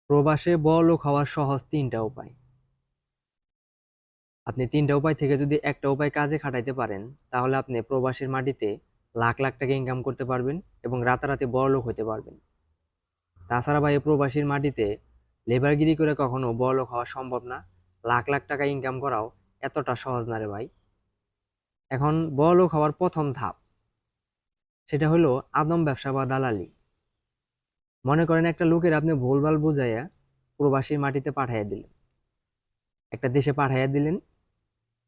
প্রবাসে বড়লোক হওয়ার সহজ তিনটা উপায়। আপনি তিনটা উপায় থেকে যদি একটা উপায় কাজে খাটাইতে পারেন, তাহলে আপনি প্রবাসের মাটিতে লাখ লাখ টাকা ইনকাম করতে পারবেন এবং রাতারাতি বড়লোক হতে পারবেন। তাছাড়া ভাই, এই প্রবাসীর মাটিতে লেবারগিরি করে কখনো বড়লোক হওয়া সম্ভব না। লাখ লাখ টাকা ইনকাম করাও এতটা সহজ না রে ভাই। এখন বড়লোক হওয়ার প্রথম ধাপ, সেটা হলো আদম ব্যবসা বা দালালি। মনে করেন একটা লোকের আপনি ভুলভাল বুঝাইয়া প্রবাসীর মাটিতে পাঠাইয়া দিলেন, একটা দেশে পাঠাইয়া দিলেন।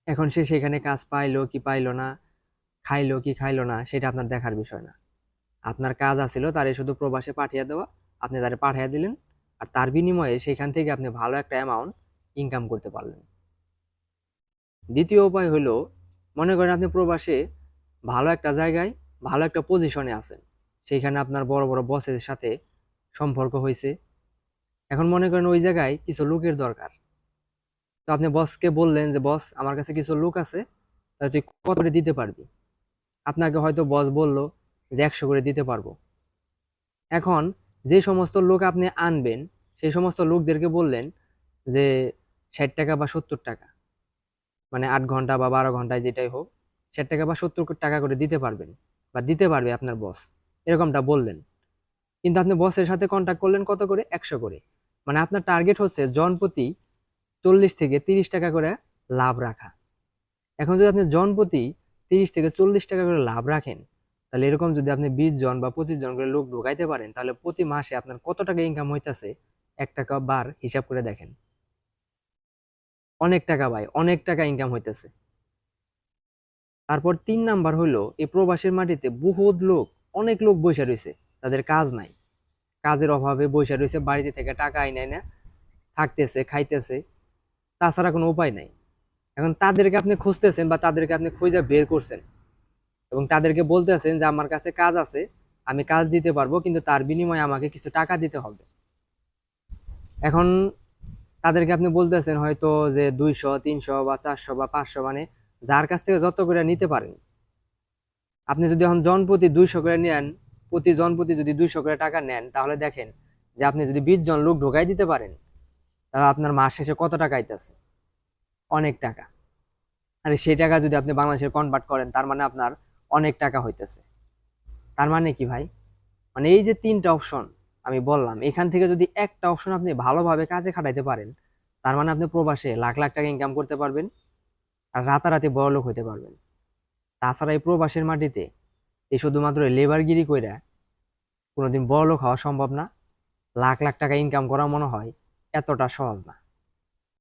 এখন সে সেখানে কাজ পাইলো কি পাইলো না, খাইলো কি খাইলো না, সেটা আপনার দেখার বিষয় না। আপনার কাজ আছিল তারে শুধু প্রবাসে পাঠিয়ে দেওয়া। আপনি তারে পাঠিয়ে দিলেন, আর তার বিনিময়ে সেখান থেকে আপনি ভালো একটা অ্যামাউন্ট ইনকাম করতে পারলেন। দ্বিতীয় উপায় হলো, মনে করেন আপনি প্রবাসে ভালো একটা জায়গায়, ভালো একটা পজিশনে আছেন, সেইখানে আপনার বড় বড় বসের সাথে সম্পর্ক হয়েছে। এখন মনে করেন ওই জায়গায় কিছু লোকের দরকার। তো আপনি বসকে বললেন যে, বস, আমার কাছে কিছু লোক আছে, তাহলে তুই কত করে দিতে পারবি? আপনাকে হয়তো বস বললো যে 100 করে দিতে পারবো। এখন যে সমস্ত লোক আপনি আনবেন, সেই সমস্ত লোকদেরকে বললেন যে 60 টাকা বা 70 টাকা, মানে 8 ঘন্টা বা 12 ঘন্টায় যেটাই হোক, 60 টাকা বা 70 টাকা করে দিতে পারবেন বা দিতে পারবে আপনার বস, এরকমটা বললেন। কিন্তু আপনি বসের সাথে কন্ট্যাক্ট করলেন কত করে? 100 করে। মানে আপনার টার্গেট হচ্ছে জনপ্রতি 40 থেকে 30 টাকা করে লাভ রাখা। এখন যদি আপনি জনপ্রতি 30 থেকে 40 টাকা করে লাভ রাখেন, তাহলে এরকম যদি আপনি 20 জন বা 25 জন করে লোক ঢোকাইতে পারেন, তাহলে প্রতি মাসে আপনার কত টাকা ইনকাম হইতেছে? 1 টাকা বার হিসাব করে দেখেন। অনেক টাকা ভাই, অনেক টাকা ইনকাম হইতেছে। তারপর 3 নাম্বার হইলো, এই প্রবাসের মাটিতে বহুত লোক, অনেক লোক বইসা রয়েছে, তাদের কাজ নাই। কাজের অভাবে বইসা রয়েছে, বাড়িতে থেকে টাকা আইনাই না থাকতেছে, খাইতেছে, তাছাড়া কোনো উপায় নাই। এখন তাদেরকে আপনি খুঁজতেছেন বা তাদেরকে আপনি খুঁজে বের করছেন এবং তাদেরকে বলতেছেন যে আমার কাছে কাজ আছে, আমি কাজ দিতে পারবো, কিন্তু তার বিনিময়ে আমাকে কিছু টাকা দিতে হবে। এখন তাদেরকে আপনি বলতেছেন হয়তো যে 200, 300 বা 400 বা 500, মানে যার কাছ থেকে যত করে নিতে পারেন। আপনি যদি এখন জনপ্রতি 200 করে নেন, প্রতি জনপ্রতি যদি 200 করে টাকা নেন, তাহলে দেখেন যে আপনি যদি 20 জন লোক ঢোকাই দিতে পারেন, তাহলে আপনার মাস শেষে কত টাকা আইতেছে? অনেক টাকা। আর সেই টাকা যদি আপনি বাংলাদেশে কনভার্ট করেন, তার মানে আপনার অনেক টাকা হইতেছে। তার মানে কি ভাই? মানে এই যে তিনটা অপশন আমি বললাম, এখান থেকে যদি একটা অপশন আপনি ভালোভাবে কাজে খাটাইতে পারেন, তার মানে আপনি প্রবাসে লাখ লাখ টাকা ইনকাম করতে পারবেন আর রাতারাতি বড়লোক হইতে পারবেন। তাছাড়া এই প্রবাসের মাটিতে এই শুধুমাত্র লেবারগিরি কইরা কোনোদিন বড়লোক হওয়া সম্ভব না। লাখ লাখ টাকা ইনকাম করা মনে হয় এতটা সহজ না।